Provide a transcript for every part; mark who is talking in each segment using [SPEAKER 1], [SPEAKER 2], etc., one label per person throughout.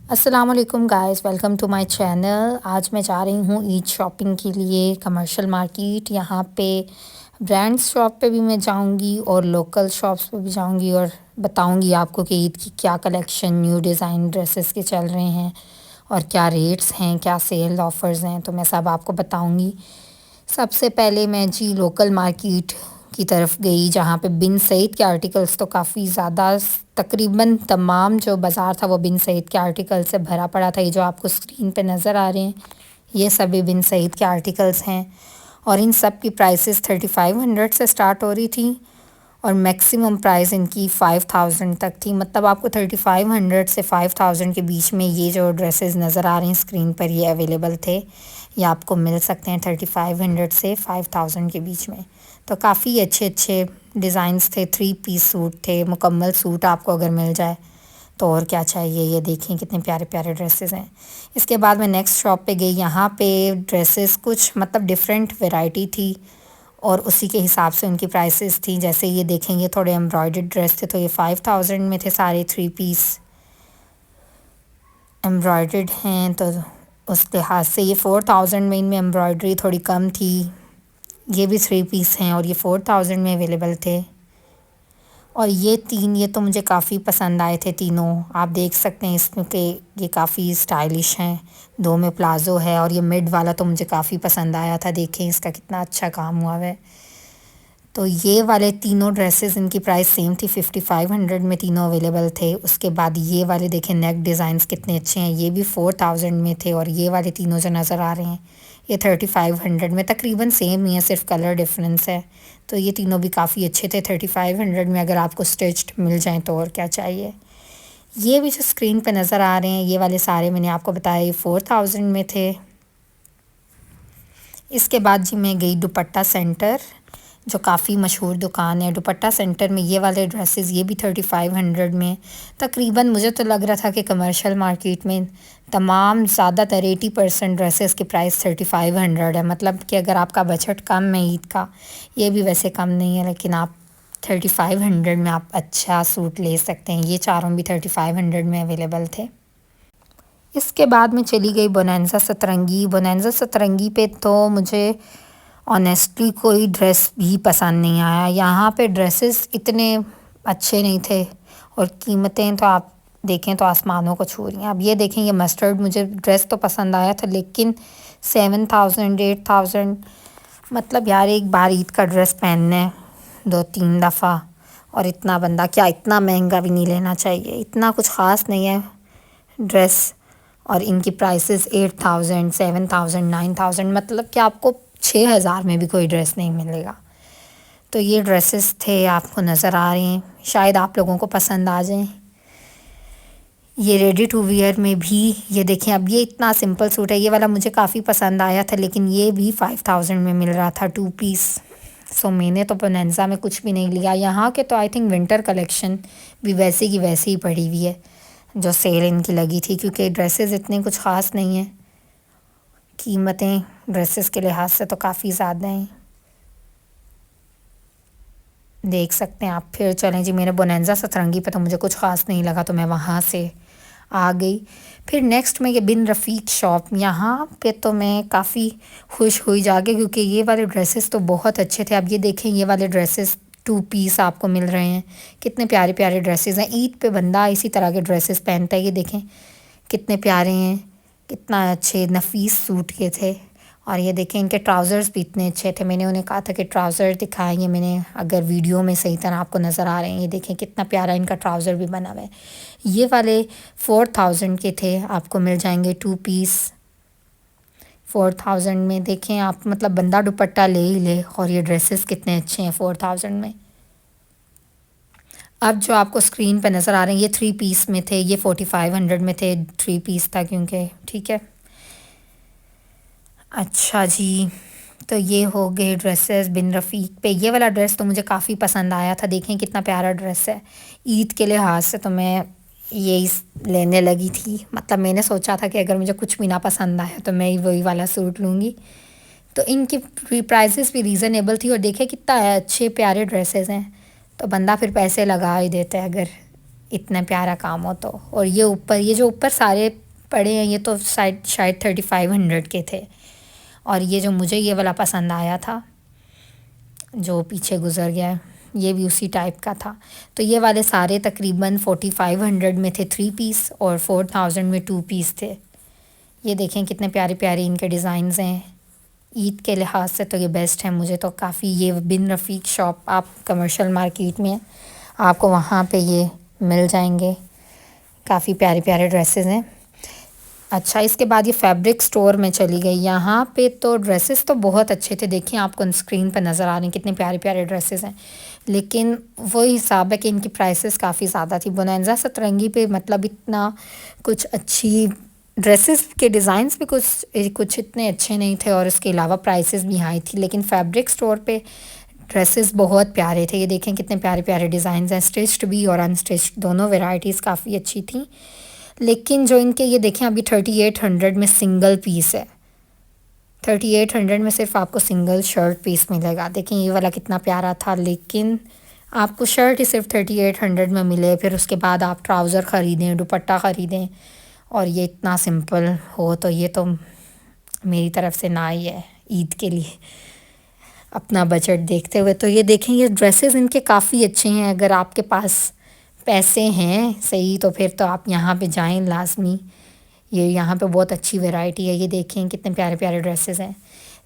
[SPEAKER 1] अस्सलाम वालेकुम guys, welcome to my channel. आज मैं जा रही हूँ ईद शॉपिंग के लिए कमर्शियल मार्केट। यहाँ पे ब्रांड्स शॉप पे भी मैं जाऊँगी और लोकल शॉप्स पे भी जाऊँगी और बताऊँगी आपको कि ईद की क्या कलेक्शन न्यू डिज़ाइन ड्रेसेस के चल रहे हैं और क्या रेट्स हैं, क्या सेल ऑफ़र्स हैं, तो मैं सब आपको बताऊँगी। सबसे पहले मैं जी लोकल मार्केट की तरफ गई जहाँ पे बिन सईद के आर्टिकल्स तो काफ़ी ज़्यादा तकरीबन तमाम जो बाज़ार था वो बिन सईद के आर्टिकल से भरा पड़ा था। ये जो आपको स्क्रीन पे नज़र आ रहे हैं ये सभी बिन सईद के आर्टिकल्स हैं और इन सब की प्राइसेस 3500 से स्टार्ट हो रही थी और मैक्सिमम प्राइस इनकी 5000 तक थी। मतलब आपको 3500 से 5000 के बीच में ये जो ड्रेसेस नज़र आ रहे हैं स्क्रीन पर ये अवेलेबल थे। ये आपको मिल सकते हैं 3500 से 5000 के बीच में। तो काफ़ी अच्छे अच्छे डिज़ाइंस थे, 3 पीस सूट थे, मुकम्मल सूट आपको अगर मिल जाए तो और क्या चाहिए। ये देखें कितने प्यारे प्यारे ड्रेसेस हैं। इसके बाद मैं नेक्स्ट शॉप पे गई। यहाँ पे ड्रेसेस कुछ मतलब डिफरेंट वैरायटी थी और उसी के हिसाब से उनकी प्राइसेस थी। जैसे ये देखेंगे थोड़े एम्ब्रॉयडर्ड ड्रेस थे तो ये 5000 में थे सारे 3 पीस एम्ब्रॉयडर्ड हैं, तो उस लिहाज से ये 4000 में इनमें एम्ब्रॉयडरी थोड़ी कम थी। ये भी 3 पीस हैं और ये 4000 में अवेलेबल थे। और ये तो मुझे काफ़ी पसंद आए थे तीनों। आप देख सकते हैं इसमें कि ये काफ़ी स्टाइलिश हैं। दो में प्लाज़ो है और ये मिड वाला तो मुझे काफ़ी पसंद आया था। देखें इसका कितना अच्छा काम हुआ है। तो ये वाले तीनों ड्रेसेस इनकी प्राइस सेम थी, 5500 में तीनों अवेलेबल थे। उसके बाद ये वाले देखें नेक डिज़ाइंस कितने अच्छे हैं, ये भी 4000 में थे और ये वाले तीनों जो नज़र आ रहे हैं ये 3500 में तकरीबन सेम ही है, सिर्फ कलर डिफरेंस है। तो ये तीनों भी काफ़ी अच्छे थे 3500 में। अगर आपको स्टिच्ड मिल जाएँ तो और क्या चाहिए। ये भी जो स्क्रीन पे नज़र आ रहे हैं ये वाले सारे मैंने आपको बताया ये 4000 में थे। इसके बाद जी मैं गई दुपट्टा सेंटर जो काफ़ी मशहूर दुकान है। दुपट्टा सेंटर में ये वाले ड्रेसेस ये भी 3500 में तकरीबन। मुझे तो लग रहा था कि कमर्शियल मार्केट में तमाम ज़्यादातर 80% ड्रेसेस की प्राइस 3500 है। मतलब कि अगर आपका बजट कम है ईद का, ये भी वैसे कम नहीं है, लेकिन आप 3500 में आप अच्छा सूट ले सकते हैं। ये चारों भी 3500 में अवेलेबल थे। इसके बाद मैं चली गई बोनांज़ा सतरंगी। बोनांज़ा सतरंगी पे तो मुझे ऑनेस्टली कोई ड्रेस भी पसंद नहीं आया। यहाँ पे ड्रेसेस इतने अच्छे नहीं थे और कीमतें तो आप देखें तो आसमानों को छू रही हैं। अब ये देखें ये मस्टर्ड मुझे ड्रेस तो पसंद आया था लेकिन 7000 8000, मतलब यार एक बार ईद का ड्रेस पहनना है 2-3 दफ़ा और इतना बंदा क्या इतना महंगा भी नहीं लेना चाहिए। इतना कुछ ख़ास नहीं है ड्रेस और इनकी प्राइसेस 8000 7000 9000, मतलब कि आपको 6000 में भी कोई ड्रेस नहीं मिलेगा। तो ये ड्रेसेस थे आपको नज़र आ रहे हैं, शायद आप लोगों को पसंद आ जाएं। ये रेडी टू वियर में भी ये देखें। अब ये इतना सिंपल सूट है, ये वाला मुझे काफ़ी पसंद आया था लेकिन ये भी 5000 में मिल रहा था 2 पीस। सो मैंने तो बोनांज़ा में कुछ भी नहीं लिया। यहाँ के तो आई थिंक विंटर कलेक्शन भी वैसे की वैसे ही पड़ी हुई है जो सेल इनकी लगी थी, क्योंकि ड्रेसेस इतने कुछ ख़ास नहीं हैं। कीमतें ड्रेसेस के लिहाज से तो काफ़ी ज़्यादा हैं, देख सकते हैं आप। फिर चलें जी, मेरे बोनांज़ा सतरंगी पे तो मुझे कुछ ख़ास नहीं लगा तो मैं वहाँ से आ गई। फिर नेक्स्ट में ये बिन रफ़ीक शॉप, यहाँ पे तो मैं काफ़ी खुश हुई जाके क्योंकि ये वाले ड्रेसेस तो बहुत अच्छे थे। अब ये देखें ये वाले ड्रेसेस 2 पीस आपको मिल रहे हैं। कितने प्यारे प्यारे ड्रेसेस हैं। ईद पे बंदा इसी तरह के ड्रेसेस पहनता है। ये देखें कितने प्यारे हैं, कितना अच्छे नफीस सूट के थे। और ये देखें इनके ट्राउज़र्स भी इतने अच्छे थे। मैंने उन्हें कहा था कि ट्राउज़र दिखाएंगे, मैंने अगर वीडियो में सही तरह आपको नज़र आ रहे हैं। ये देखें कितना प्यारा इनका ट्राउज़र भी बना हुआ है। ये वाले 4000 के थे, आपको मिल जाएंगे 2 पीस 4000 में। देखें आप, मतलब बंदा दुपट्टा ले ही ले। और ये ड्रेसेस कितने अच्छे हैं 4000 में। अब जो आपको स्क्रीन पे नज़र आ रहे हैं ये 3 पीस में थे, ये 4500 में थे। 3 पीस था क्योंकि, ठीक है। अच्छा जी, तो ये हो गए ड्रेसेस बिन रफ़ीक पे। ये वाला ड्रेस तो मुझे काफ़ी पसंद आया था। देखें कितना प्यारा ड्रेस है। ईद के लिहाज से तो मैं यही लेने लगी थी। मतलब मैंने सोचा था कि अगर मुझे कुछ भी ना पसंद आया तो मैं वही वाला सूट लूँगी। तो इनकी प्राइसेस भी रीज़नेबल थी और देखे कितना अच्छे प्यारे ड्रेसेस हैं। तो बंदा फिर पैसे लगा ही देता है अगर इतना प्यारा काम हो तो। और ये ऊपर, ये जो ऊपर सारे पड़े हैं ये तो शायद 3500 के थे। और ये जो मुझे ये वाला पसंद आया था जो पीछे गुजर गया है, ये भी उसी टाइप का था। तो ये वाले सारे तकरीबन 4500 में थे 3 पीस, और 4000 में 2 पीस थे। ये देखें कितने प्यारे प्यारे इनके डिज़ाइंस हैं। ईद के लिहाज से तो ये बेस्ट है मुझे तो काफ़ी। ये बिन रफ़ीक शॉप आप कमर्शियल मार्केट में आपको वहाँ पे ये मिल जाएंगे। काफ़ी प्यारे प्यारे ड्रेसेस हैं। अच्छा, इसके बाद ये फैब्रिक स्टोर में चली गई। यहाँ पे तो ड्रेसेस तो बहुत अच्छे थे, देखिए आपको स्क्रीन पर नज़र आ रहे हैं कितने प्यारे प्यारे ड्रेसेस हैं। लेकिन वही हिसाब है कि इनकी प्राइसेस काफ़ी ज़्यादा थी। बोनांजा सतरंगी पे मतलब इतना कुछ अच्छी ड्रेसेस के डिज़ाइंस भी कुछ इतने अच्छे नहीं थे, और उसके अलावा प्राइसेस भी हाई थी। लेकिन फैब्रिक स्टोर पे ड्रेसेस बहुत प्यारे थे। ये देखें कितने प्यारे प्यारे डिज़ाइंस हैं, स्टिच्ड भी और अनस्टिच्ड दोनों वेराइटीज़ काफ़ी अच्छी थी। लेकिन जो इनके ये देखें अभी 3800 में सिंगल पीस है। 3800 में सिर्फ आपको सिंगल शर्ट पीस मिलेगा। देखें ये वाला कितना प्यारा था, लेकिन आपको शर्ट ही सिर्फ 3800 में मिले, फिर उसके बाद आप ट्राउज़र ख़रीदें, दुपट्टा ख़रीदें, और ये इतना सिंपल हो तो ये तो मेरी तरफ से ना ही है ईद के लिए, अपना बजट देखते हुए। तो ये देखें ये ड्रेसेस इनके काफ़ी अच्छे हैं। अगर आपके पास पैसे हैं सही तो फिर तो आप यहाँ पे जाएं लाजमी। ये यहाँ पे बहुत अच्छी वैरायटी है। ये देखें कितने प्यारे प्यारे ड्रेसेस हैं।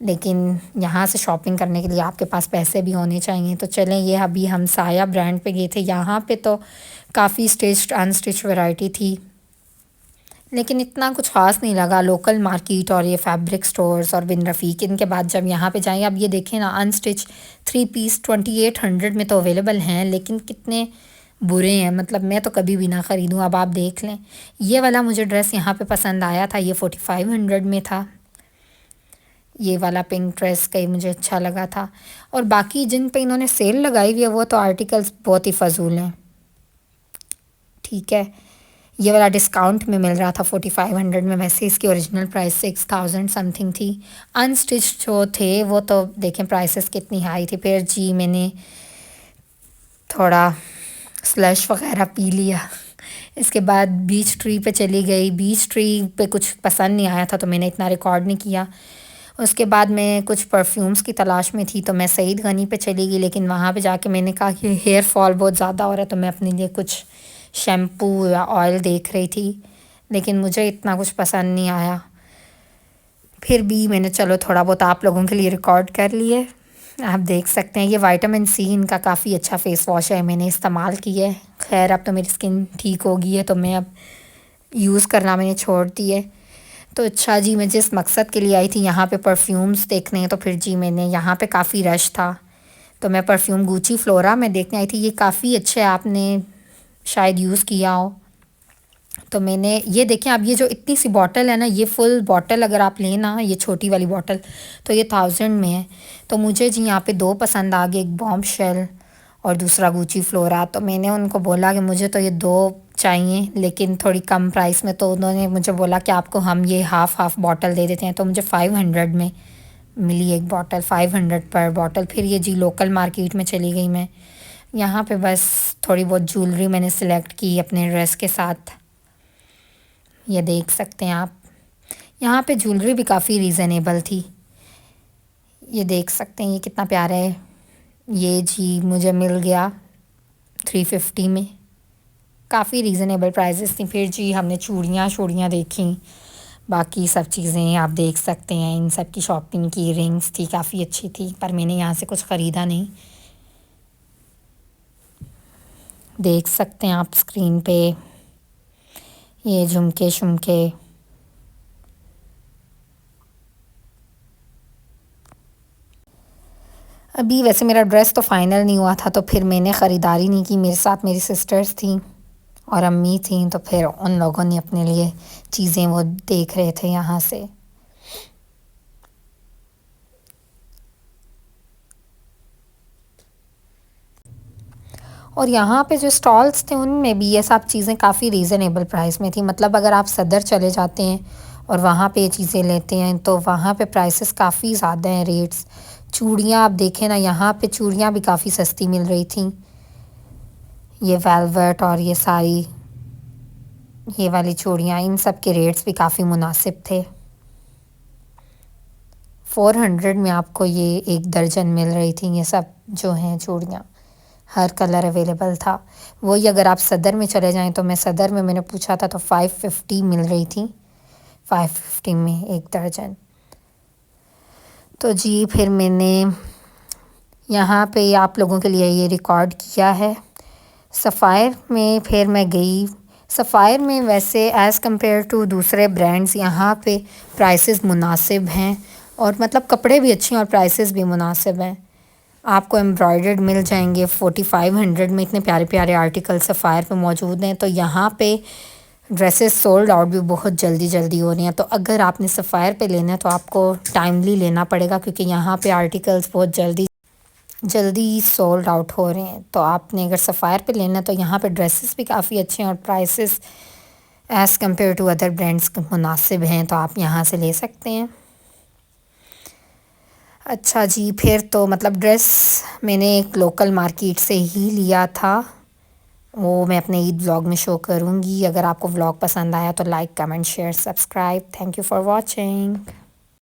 [SPEAKER 1] लेकिन यहाँ से शॉपिंग करने के लिए आपके पास पैसे भी होने चाहिए। तो चलें, ये अभी हम साया ब्रांड पे गए थे। यहाँ पे तो काफ़ी स्टिच्ड अनस्टिच वैरायटी थी, लेकिन इतना कुछ ख़ास नहीं लगा। लोकल मार्केट और ये फैब्रिक स्टोर्स और बिन रफ़ीक, इनके बाद जब यहाँ पे जाएं, अब ये देखें ना अनस्टिच 3 पीस 2800 में तो अवेलेबल हैं, लेकिन कितने बुरे हैं। मतलब मैं तो कभी भी ना ख़रीदूँ। अब आप देख लें, ये वाला मुझे ड्रेस यहाँ पे पसंद आया था, ये 4500 में था। ये वाला पिंक ड्रेस का ही मुझे अच्छा लगा था। और बाकी जिन पे इन्होंने सेल लगाई हुई है वो तो आर्टिकल्स बहुत ही फ़जूल हैं। ठीक है, ये वाला डिस्काउंट में मिल रहा था 4500 में, वैसे इसकी ओरिजिनल प्राइस 6000 समथिंग थी। अनस्टिच जो थे वो तो देखें प्राइसेस कितनी हाई थी। फिर जी मैंने थोड़ा स्लश वगैरह पी लिया। इसके बाद बीच ट्री पे चली गई। बीच ट्री पे कुछ पसंद नहीं आया था तो मैंने इतना रिकॉर्ड नहीं किया। उसके बाद मैं कुछ परफ्यूम्स की तलाश में थी तो मैं सईद गनी पे चली गई, लेकिन वहाँ पे जाके मैंने कहा कि हेयर फॉल बहुत ज़्यादा हो रहा है, तो मैं अपने लिए कुछ शैम्पू या ऑयल देख रही थी, लेकिन मुझे इतना कुछ पसंद नहीं आया। फिर भी मैंने चलो थोड़ा बहुत आप लोगों के लिए रिकॉर्ड कर लिए। आप देख सकते हैं ये विटामिन सी इनका काफ़ी अच्छा फ़ेस वॉश है, मैंने इस्तेमाल किया है। खैर अब तो मेरी स्किन ठीक हो गई है तो मैं अब यूज़ करना मैंने छोड़ दी है। तो अच्छा जी, मैं जिस मकसद के लिए आई थी यहाँ पे परफ्यूम्स देखने हैं, तो फिर जी मैंने यहाँ पे काफ़ी रश था तो मैं परफ्यूम गुची फ्लोरा में देखने आई थी। ये काफ़ी अच्छे, आपने शायद यूज़ किया हो। तो मैंने ये देखें, अब ये जो इतनी सी बॉटल है ना, ये फुल बॉटल अगर आप लें ना, ये छोटी वाली बॉटल तो ये 1000 में है। तो मुझे जी यहाँ पे 2 पसंद आ गए, एक बॉम्ब शेल और दूसरा गुची फ्लोरा। तो मैंने उनको बोला कि मुझे तो ये 2 चाहिए, लेकिन थोड़ी कम प्राइस में। तो उन्होंने मुझे बोला कि आपको हम ये हाफ़ बॉटल दे देते हैं। तो मुझे 500 में मिली एक बॉटल, 500 पर बॉटल। फिर ये जी लोकल मार्केट में चली गई मैं। यहाँ पे बस थोड़ी बहुत ज्वेलरी मैंने सिलेक्ट की अपने ड्रेस के साथ। ये देख सकते हैं आप, यहाँ पे ज्वेलरी भी काफ़ी रीज़नेबल थी। ये देख सकते हैं ये कितना प्यारा है। ये जी मुझे मिल गया 350 में, काफ़ी रीज़नेबल प्राइसेस थी। फिर जी हमने चूड़ियाँ देखी, बाकी सब चीज़ें आप देख सकते हैं। इन सब की शॉपिंग की, रिंग्स थी काफ़ी अच्छी थी, पर मैंने यहाँ से कुछ ख़रीदा नहीं। देख सकते हैं आप स्क्रीन पे ये झुमके शुमके। अभी वैसे मेरा ड्रेस तो फ़ाइनल नहीं हुआ था तो फिर मैंने ख़रीदारी नहीं की। मेरे साथ मेरी सिस्टर्स थी और अम्मी थी, तो फिर उन लोगों ने अपने लिए चीज़ें वो देख रहे थे यहाँ से। और यहाँ पे जो स्टॉल्स थे उनमें भी ये सब चीज़ें काफ़ी रीज़नेबल प्राइस में थी। मतलब अगर आप सदर चले जाते हैं और वहाँ पे ये चीज़ें लेते हैं तो वहाँ पे प्राइसेस काफ़ी ज़्यादा हैं, रेट्स। चूड़ियाँ आप देखें ना, यहाँ पे चूड़ियाँ भी काफ़ी सस्ती मिल रही थी। ये वेलवेट और ये सारी ये वाली चूड़ियाँ, इन सब के रेट्स भी काफ़ी मुनासिब थे। 400 में आपको ये एक दर्जन मिल रही थी। ये सब जो हैं चूड़ियाँ, हर कलर अवेलेबल था। वही अगर आप सदर में चले जाएं तो मैं सदर में मैंने पूछा था तो 550 मिल रही थी, 550 में एक दर्जन। तो जी फिर मैंने यहाँ पे आप लोगों के लिए ये रिकॉर्ड किया है। सफ़ायर में फिर मैं गई। सफ़ायर में वैसे एज़ कंपेयर टू दूसरे ब्रांड्स यहाँ पे प्राइसेस मुनासिब हैं, और मतलब कपड़े भी अच्छे हैं और प्राइसेस भी मुनासिब हैं। आपको एम्ब्रॉयडर्ड मिल जाएंगे 4500 में। इतने प्यारे प्यारे आर्टिकल सफ़ायर पे मौजूद हैं। तो यहाँ पे ड्रेसेस सोल्ड आउट भी बहुत जल्दी जल्दी हो रही हैं। तो अगर आपने सफ़ायर पे लेना है तो आपको टाइमली लेना पड़ेगा, क्योंकि यहाँ पे आर्टिकल्स बहुत जल्दी जल्दी सोल्ड आउट हो रहे हैं। तो आपने अगर सफ़ायर पे लेना है तो यहाँ पे ड्रेसेस भी काफ़ी अच्छे हैं और prices as compared to other brands मुनासिब हैं, तो आप यहाँ से ले सकते हैं। अच्छा जी, फिर तो मतलब ड्रेस मैंने एक लोकल मार्केट से ही लिया था, वो मैं अपने ईद व्लॉग में शो करूँगी। अगर आपको व्लॉग पसंद आया तो like, comment, share, subscribe. Thank you for watching.